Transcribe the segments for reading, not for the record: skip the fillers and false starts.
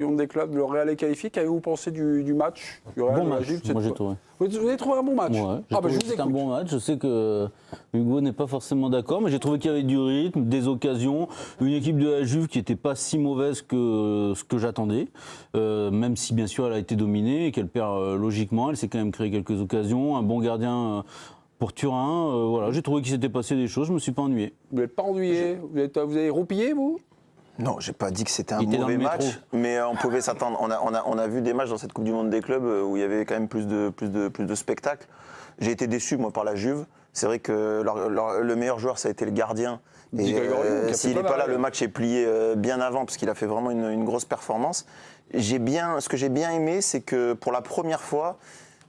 Des clubs, le Real est qualifié. Qu'avez-vous pensé du match du Real Bon de la match, Juve, moi j'ai trouvé. Vous avez trouvé un bon match? Ouais, Ah bah je vous c'est un écoute. bon match. Je sais que Hugo n'est pas forcément d'accord, mais j'ai trouvé qu'il y avait du rythme, des occasions, une équipe de la Juve qui n'était pas si mauvaise que ce que j'attendais, même si bien sûr elle a été dominée et qu'elle perd logiquement. Elle s'est quand même créé quelques occasions, un bon gardien. Pour Turin, voilà, j'ai trouvé qu'il s'était passé des choses, je me suis pas ennuyé. Vous n'êtes pas ennuyé? Vous avez roupillé, vous? Non, j'ai pas dit que c'était un Il était dans mauvais le match, métro. mais on pouvait s'attendre. On a vu des matchs dans cette Coupe du Monde des clubs où il y avait quand même plus de spectacles. J'ai été déçu, moi, par la Juve. C'est vrai que le meilleur joueur, ça a été le gardien. Et s'il n'est pas là, le match est plié bien avant, parce qu'il a fait vraiment une grosse performance. Ce que j'ai bien aimé, c'est que pour la première fois,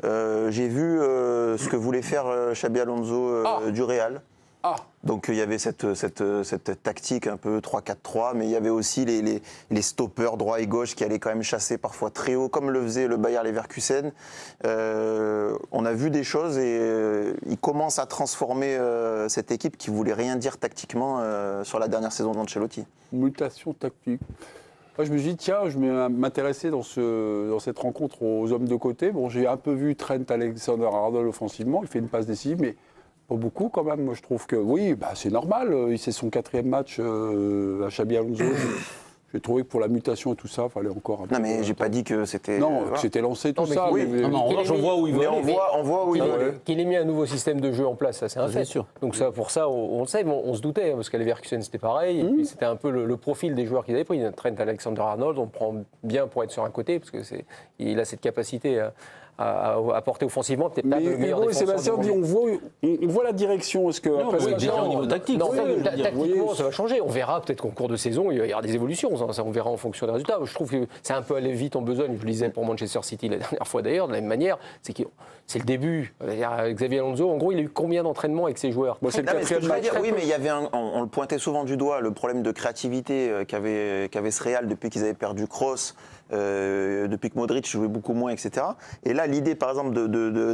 j'ai vu ce que voulait faire Xabi Alonso du Real. Ah. Donc il y avait cette tactique un peu 3-4-3, mais il y avait aussi les stoppers droit et gauche qui allaient quand même chasser parfois très haut, comme le faisait le Bayer Leverkusen. On a vu des choses et il commence à transformer cette équipe qui voulait rien dire tactiquement sur la dernière saison d'Ancelotti. Mutation tactique. Moi, je me suis dit, tiens, je vais m'intéresser dans cette rencontre aux hommes de côté. Bon, j'ai un peu vu Trent Alexander-Arnold offensivement, il fait une passe décisive, mais pas beaucoup quand même. Moi, je trouve que oui, bah, c'est normal. C'est son 4e match à Xabi Alonso. J'ai trouvé que pour la mutation et tout ça, il fallait encore un peu. Non, mais j'ai pas dit que c'était. Non, que c'était lancé tout ça. oui. Mais, Non, en revanche, on voit où il veut. On voit où il veut. Qu'il ait mis un nouveau système de jeu en place, ça c'est un fait. sûr. Donc ça, pour ça, on le sait, mais on se doutait, hein, parce qu'à Leverkusen c'était pareil, et puis c'était un peu le profil des joueurs qu'ils avaient pris. Trent Alexander-Arnold, on le prend bien pour être sur un côté, parce qu'il a cette capacité à porter offensivement, peut-être pas le meilleur Hugo et défenseur Sébastien du monde. disent, on voit la direction. Est-ce que Non, après, oui, ça déjà change au niveau tactique. Non, c'est ça que je veux dire. tactiquement, ça va changer. On verra peut-être qu'en cours de saison, il va y avoir des évolutions. Ça, on verra en fonction des résultats. Je trouve que c'est un peu aller vite en besogne. Je le disais pour Manchester City la dernière fois d'ailleurs, de la même manière. C'est le début. Xabi Alonso, en gros, il a eu combien d'entraînements avec ses joueurs? Bon, c'est le Non, mais ce que 4e je veux match. dire, oui, mais il y avait on le pointait souvent du doigt, le problème de créativité qu'avait ce Real depuis qu'ils avaient perdu Kroos, depuis que Modric jouait beaucoup moins, etc. Et là, l'idée, par exemple,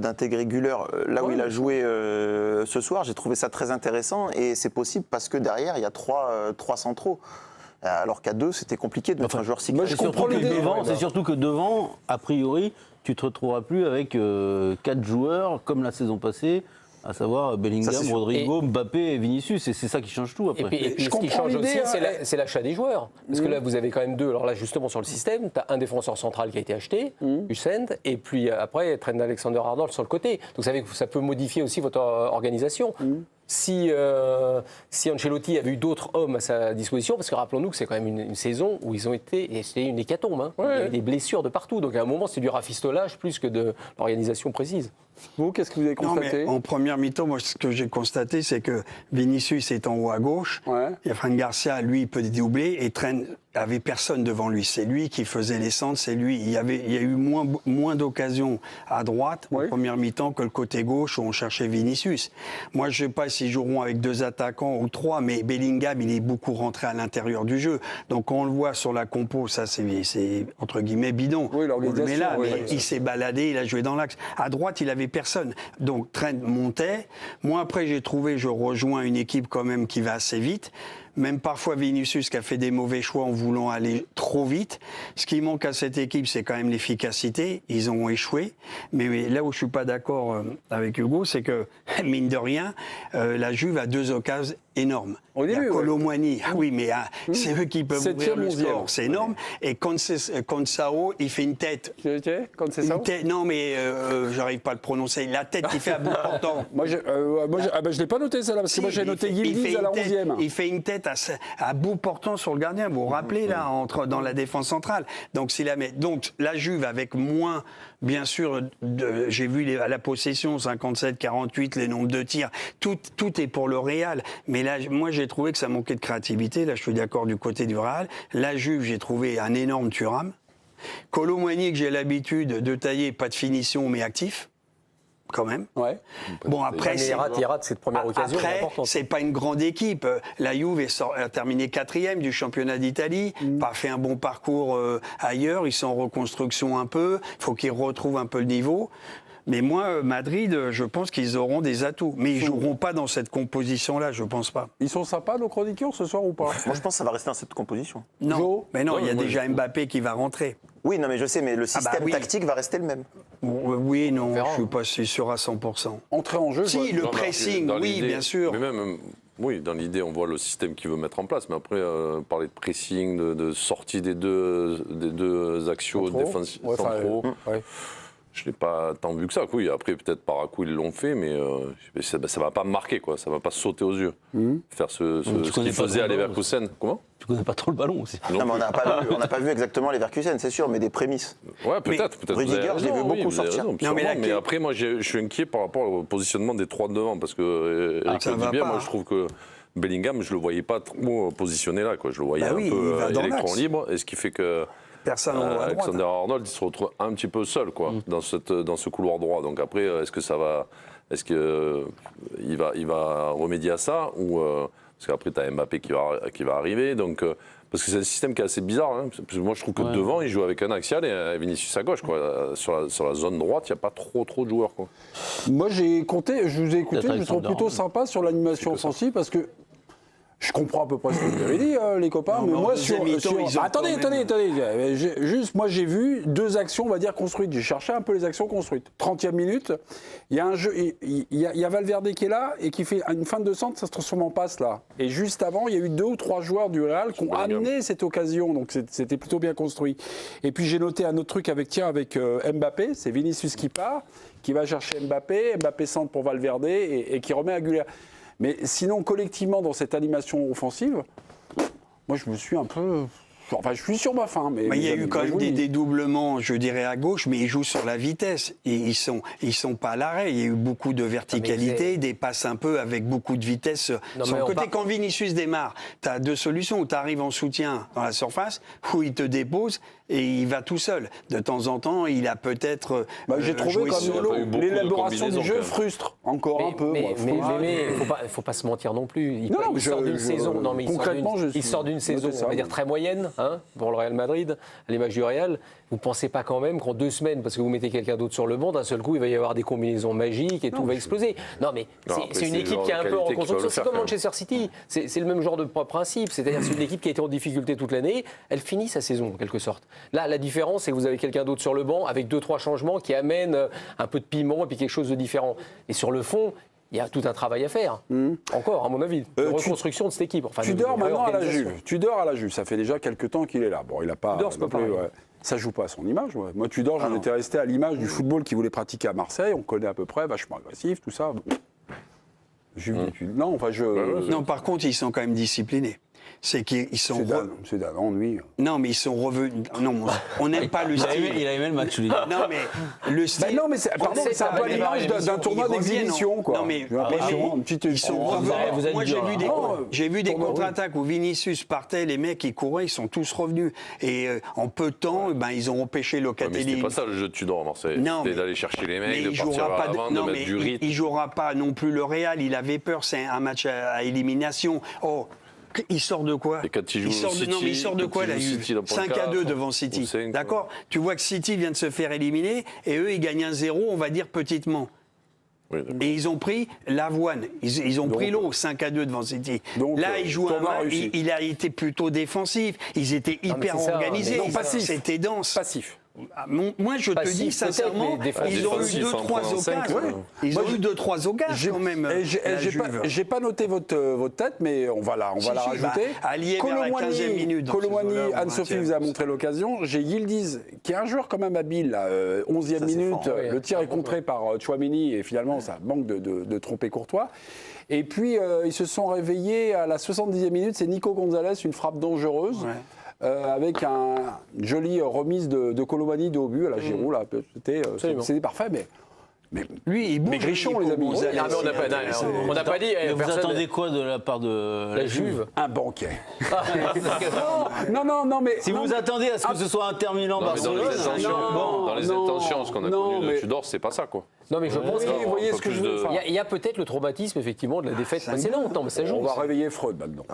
d'intégrer Güler là où il a joué ce soir, j'ai trouvé ça très intéressant et c'est possible parce que derrière, il y a trois centraux. Alors qu'à 2, c'était compliqué de mettre un joueur si moi, je créatif. comprends l'idée. C'est surtout que devant, a priori, tu te retrouveras plus avec 4 joueurs comme la saison passée, à savoir Bellingham, Ça, c'est sûr. Rodrigo, Mbappé et Vinicius. Et c'est ça qui change tout après. Et puis Je ce qui comprends change aussi, l'idée, c'est l'achat des joueurs. Parce que là, vous avez quand même deux. Alors là, justement, sur le système, tu as un défenseur central qui a été acheté, Hussein, et puis après, Trent Alexander-Arnold sur le côté. Donc vous savez que ça peut modifier aussi votre organisation. Si Ancelotti avait eu d'autres hommes à sa disposition, parce que rappelons-nous que c'est quand même une saison où ils ont été, et c'était une hécatombe, hein. Il y a eu des blessures de partout, donc à un moment c'est du rafistolage plus que de l'organisation précise. Vous, qu'est-ce que vous avez Non, constaté? mais en première mi-temps, moi, ce que j'ai constaté, c'est que Vinicius est en haut à gauche. Ouais. Et Fran Garcia, lui, il peut dédoubler. Et Trent avait personne devant lui. C'est lui qui faisait les centres. C'est lui. Il y a eu moins d'occasions à droite en première mi-temps que le côté gauche où on cherchait Vinicius. Moi, je ne sais pas s'ils joueront avec 2 attaquants ou 3, mais Bellingham, il est beaucoup rentré à l'intérieur du jeu. Donc, quand on le voit sur la compo, ça, c'est entre guillemets bidon. Oui, l'organisation, On le met là, oui, mais oui. il s'est baladé, il a joué dans l'axe. À droite, il avait personne. Donc Trent montait. Moi, après, je rejoins une équipe quand même qui va assez vite. Même parfois Vinicius qui a fait des mauvais choix en voulant aller trop vite. Ce qui manque à cette équipe, c'est quand même l'efficacité. Ils ont échoué. Mais là où je suis pas d'accord avec Hugo, c'est que, mine de rien, la Juve a 2 occasions énormes. Au Il y a début, Kolo Muani. Ah oui, mais c'est eux qui peuvent ouvrir 7e, le 11e. score. C'est énorme. Et Consao, il fait une tête. Quand c'est ça? Non, mais j'arrive pas à le prononcer. La tête qui fait à bout portant. Moi, je ne l'ai pas noté celle-là, parce que moi j'ai noté Yildiz à la 11e. Il fait une tête à bout portant sur le gardien. Vous vous rappelez, là, dans la défense centrale. Donc, la Juve, avec moins, bien sûr, j'ai vu à la possession, 57-48, les nombres de tirs, tout est pour le Real. Mais là, moi, j'ai trouvé que ça manquait de créativité. Là, je suis d'accord du côté du Real. La Juve, j'ai trouvé un énorme Thuram. Kolo Muani, que j'ai l'habitude de tailler, pas de finition, mais actif. Quand même. Ouais. Bon, après, Il rate cette première occasion. après, importante. c'est pas une grande équipe. La Juve a terminé 4e du championnat d'Italie, pas fait un bon parcours ailleurs. Ils sont en reconstruction un peu. Il faut qu'ils retrouvent un peu le niveau. Mais moi, Madrid, je pense qu'ils auront des atouts. Mais ils ne joueront pas dans cette composition-là, je ne pense pas. Ils sont sympas, nos chroniqueurs, ce soir ou pas? Moi, je pense que ça va rester dans cette composition. Non, Jo mais non, Ouais, il y a moi, déjà Mbappé qui va rentrer. Oui, non, mais je sais, mais le système oui. tactique va rester le même. Oui, non, verra. je ne suis pas sûr à 100%. Entrer en jeu, Si, le Non, mais pressing, dans oui, l'idée- bien sûr. Mais même, oui, dans l'idée, on voit le système qu'il veut mettre en place. Mais après, parler de pressing, de sortie des deux axiaux Centraux. défensifs Ouais, enfin, centraux, ouais. je ne l'ai pas tant vu que ça. Oui, après, peut-être par à coup, ils l'ont fait, mais ça ne va pas me marquer, quoi. Ça ne va pas sauter aux yeux. Faire ce Tu connais qu'il pas faisait trop à le ballon, Leverkusen. Comment? Tu connais pas trop le ballon aussi. Non, mais on n'a pas vu exactement les Leverkusen, c'est sûr, mais des prémices. Ouais, peut-être. Peut-être. Rudiger, vous avez je l'ai vu raison, beaucoup vous avez sortir. raison, Non, mais sûrement, laquelle- mais après, moi, je suis inquiet par rapport au positionnement des trois de devant, parce que Eric ça le va dit bien, pas. moi, je trouve que Bellingham, je le voyais pas trop positionné là, quoi. Je le voyais Bah un oui, peu il va dans électron l'axe. libre, et ce qui fait que Personne en droit à droite. Alexander Arnold il se retrouve un petit peu seul, quoi, dans ce couloir droit. Donc après, est-ce qu'il va remédier à ça, ou parce qu'après tu as Mbappé qui va arriver, donc parce que c'est un système qui est assez bizarre. Hein. Parce que moi, je trouve que devant, il joue avec un axial et Vinicius à gauche, quoi. Sur la zone droite, il n'y a pas trop de joueurs, quoi. Moi, j'ai compté, je vous ai écouté, Peut-être je trouve Alexander plutôt Arnold. sympa sur l'animation offensive parce que je comprends à peu près ce que vous avez dit, les copains, Non, mais mais en moi, deuxième mi-temps, ils ont Attendez, quand même- juste, moi, j'ai vu deux actions, on va dire, construites. J'ai cherché un peu les actions construites. 30e minute, il y a un jeu, il y a Valverde qui est là et qui fait une fin de centre, ça se transforme en passe, là. Et juste avant, il y a eu 2 ou 3 joueurs du Real qui ont amené cette occasion, donc c'était plutôt bien construit. Et puis, j'ai noté un autre truc avec Mbappé, c'est Vinicius qui part, qui va chercher Mbappé centre pour Valverde et qui remet Aguilera. Mais sinon, collectivement, dans cette animation offensive, moi, je me suis un peu... Enfin, je suis sur ma faim. Mais Il y a eu quand même des des dédoublements, je dirais, à gauche, mais ils jouent sur la vitesse. Et ils sont pas à l'arrêt. Il y a eu beaucoup de verticalité, des passes un peu avec beaucoup de vitesse Non, sur mais le on côté. part- Quand Vinicius démarre, tu as 2 solutions. Ou tu arrives en soutien dans la surface, où il te dépose et il va tout seul. De temps en temps, il a peut-être. j'ai trouvé joué comme sur- pas eu beaucoup de l'élaboration du combinaisons, jeu quand même. frustre encore un peu. moi. Il faut pas se mentir non plus. Il, Non, non, il sort d'une je- saison. Non, mais concrètement, je suis- il sort d'une saison, c'est ça, on va dire oui. très moyenne, hein, pour le Real Madrid, à l'image du Real. Vous pensez pas quand même qu'en 2 semaines, parce que vous mettez quelqu'un d'autre sur le banc, d'un seul coup, il va y avoir des combinaisons magiques et tout va exploser. Non, mais Non, c'est après, c'est une c'est équipe le qui est un genre peu de en qualité qui reconstruction. va le C'est faire, comme quand même. Manchester City. C'est le même genre de principe. C'est-à-dire c'est une équipe qui a été en difficulté toute l'année. Elle finit sa saison en quelque sorte. Là, la différence, c'est que vous avez quelqu'un d'autre sur le banc avec 2-3 changements qui amènent un peu de piment et puis quelque chose de différent. Et sur le fond, il y a tout un travail à faire. Encore, à mon avis, de reconstruction de cette équipe. Enfin, Tudor de maintenant à la réorganisation. Juve. Tudor à la Juve, ça fait déjà quelques temps qu'il est là. Bon, il a pas. Tudor, c'est pas non plus, pareil. ouais. Ça joue pas à son image. Ouais. Moi, Tudor, j'en étais resté à l'image du football qu'il voulait pratiquer à Marseille. On connaît à peu près, vachement agressif, tout ça. Bon. Juve, non, enfin, Non, par contre, ils sont quand même disciplinés. C'est qu'ils sont. c'est d'un ennui. Non, mais ils sont revenus. Non, on n'aime pas le Il a style. aimé le match, lui. Non, mais le style. non, mais pardon, sait, c'est un ça peu va l'image démarrer d'un tournoi Ils reviennent, d'exhibition, quoi. Non, mais, J'ai l'impression, une petite- ils sont revenus. vous êtes Moi, dur, hein. j'ai vu des tournoi, contre-attaques où Vinicius partait, les mecs, ils couraient, ils sont tous revenus. Et en peu de temps, ils ont empêché Ouais, mais Locatelli. c'était pas ça le jeu de Tudor à Marseille. Non, C'était mais- d'aller chercher les Mais mecs, de il partir jouera à pas. l'avant, de Non, mettre mais du rythme. il jouera pas non plus le Real. Il avait peur. C'est un match à élimination. Oh. Il sort de quoi? Et quand il joue sort de, City, non, mais il sort de quand quoi il la joue Juve? City dans le 5-2 4, devant ou City. 5, D'accord? Tu vois que City vient de se faire éliminer et eux, ils gagnent 1-0, on va dire petitement. Oui, d'accord. Et ils ont pris l'avoine. Ils ont pris l'eau 5-2 devant City. donc, Là, ils jouent un tournoi match. réussi. Il a été plutôt défensif. Ils étaient mais hyper c'est ça, organisés. mais non, passif. C'était dense. Passif. Moi, je te Passif, dis peut-être, sincèrement, mais ils ont eu défensif, 2-3 en prenant cinq, occasions. ouais. Ils Moi, ont eu 2-3 occasions quand même. la Juve. J'ai pas noté votre tête, mais on va la rajouter. Allié vers la 15e minute. dans ces Colomani, eaux-là, ou Anne-Sophie 20e. vous a montré l'occasion. J'ai Yildiz, qui est un joueur quand même habile, là, 11e Ça, c'est minute. fort, ouais. Le tir est contré par Chouameni et finalement, ça manque de tromper Courtois. Et puis, ils se sont réveillés à la 70e minute. C'est Nico Gonzalez, une frappe dangereuse. Ouais. Avec une jolie remise de Colomani de haut but à la Giroud. Là, c'était parfait, mais Lui, il bouge. Mais Grichon, les amis. Gonzalez. Non, mais on n'a pas dit. Mais vous personne- attendez quoi de la part de La Juve. Un banquet. Non, mais... Si vous attendez à ce que ce soit Inter Milan, Non, mais dans les Barcelone, intentions, dans les non, intentions, ce qu'on a non, connu de mais- Tudor, c'est pas ça, quoi. Non, mais je pense Oui, qu'il vous voyez un ce peu que je plus veux de- faire. y a peut-être le traumatisme, effectivement, de la défaite précédente. Non, mais ça joue. On va réveiller Freud maintenant.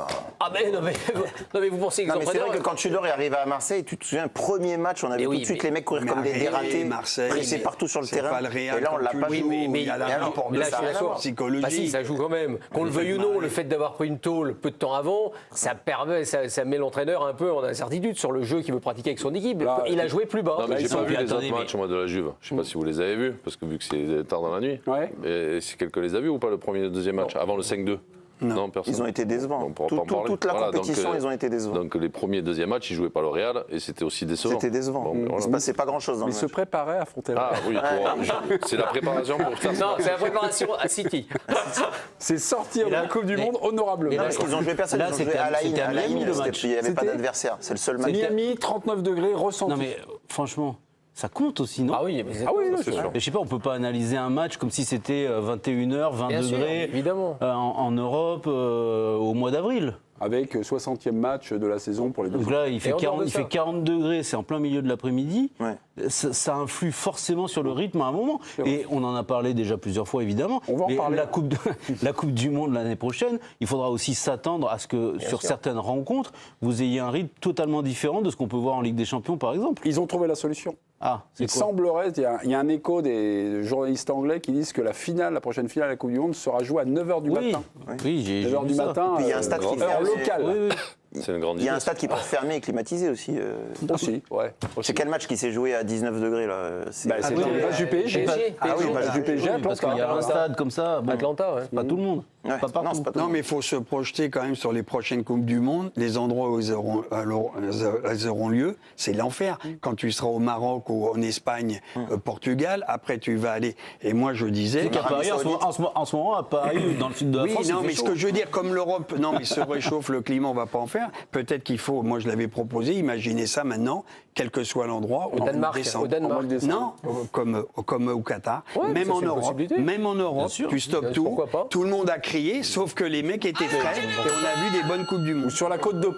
Ah, mais non, mais vous pensez que Non, les mais c'est vrai entraîneurs- que quand Tudor est arrivé à Marseille, tu te souviens, premier match, on avait Mais tout oui, de suite mais- les mecs courir Mais comme des arrêtez, dératés, Marseille, pressés mais partout sur le c'est terrain. pas le Real Et là, on comme l'a tu pas le dis, joué. mais il y a la Et alors, rapport mais de là, ça, je suis d'accord. psychologie. Bah si, ça joue quand même. Qu'on le veuille ou non, le fait d'avoir pris une tôle peu de temps avant, ça permet, ça met l'entraîneur un peu en incertitude sur le jeu qu'il veut pratiquer avec son équipe. Là, Il a joué plus bas. Non, mais ils j'ai sont pas vu bien, les autres attendez, matchs, moi, de la Juve. Je sais pas si vous les avez vus, parce que vu que c'est tard dans la nuit. Ouais. Et si quelqu'un les a vus ou pas, le premier et le deuxième match, avant le 5-2 Non, personne. Ils ont été décevants. On pourra pas en parler. Toute la Voilà, donc, compétition, ils ont été décevants. Donc les premiers et deuxième matchs, ils jouaient pas le Real, et c'était aussi décevant. C'était décevant. Bon, Il voilà. se passait pas grand-chose dans Mais le se match. préparer à affronter Ah oui, c'est la préparation pour faire ça. Non, c'est la préparation à City. C'est sortir de la Coupe du Monde honorablement. Non, parce qu'ils ont joué personne, Là, ils ont joué c'était à la c'était à Haïm, Miami, le match. il n'y avait pas C'était- d'adversaire. C'est le seul match. Miami, 39 degrés, ressenti. Non mais franchement, ça compte aussi, non? Ah oui, mais Ah oui, C'est sûr. Et je sais pas, on peut pas analyser un match comme si c'était 21h, 20 Bien sûr, degrés évidemment. en Europe au mois d'avril. Avec 60e match de la saison pour les deux. Donc là, il fait, en dehors 40, de il ça. fait 40 degrés, c'est en plein milieu de l'après-midi. Ouais. Ça influe forcément sur le rythme à un moment. Et on en a parlé déjà plusieurs fois, évidemment. On va en Mais parler. la coupe du Monde l'année prochaine, il faudra aussi s'attendre à ce que sur certaines rencontres, vous ayez un rythme totalement différent de ce qu'on peut voir en Ligue des Champions, par exemple. Ils ont trouvé la solution. Ah, c'est Il quoi? semblerait, il y a un écho des journalistes anglais qui disent que la prochaine finale de la Coupe du Monde sera jouée à 9h du Oui, matin. oui, j'ai 9h vu du ça. matin, puis il y a un stade qui heure ferme, locale. Oui, oui. C'est une grande Il y a idée. un stade qui peut être fermé et climatisé aussi. Aussi, ouais. C'est quel match qui s'est joué à 19 degrés là Bah, c'est oui, le match du PSG. PSG. Ah oui, Le match du PSG, Oui, parce qu'il y a un Atlanta. stade comme ça. Bon, Atlanta, ouais. Pas tout le monde. Ouais. Pas partout. Non, c'est pas tout. Non, mais il faut se projeter quand même sur les prochaines Coupes du Monde. Les endroits où elles auront lieu, c'est l'enfer. Quand tu seras au Maroc ou en Espagne, Portugal, après tu vas aller. Et moi, je disais. C'est qu'à Paris, en ce moment, à Paris, dans le sud de la Oui, France, non, il mais fait ce chaud. que je veux dire, comme l'Europe, non, mais se réchauffe, le climat, on va pas en faire. Peut-être qu'il faut, moi je l'avais proposé, imaginez ça maintenant, quel que soit l'endroit. Au Danemark, décembre. au Danemark. Non, comme au Qatar. Ouais, même ça, en c'est une Europe, possibilité. même en Europe, sûr. tu stoppes tout. Pourquoi pas Tout le monde a crié, sauf que les mecs étaient frais et on a vu des bonnes coupes du monde. Sur la côte de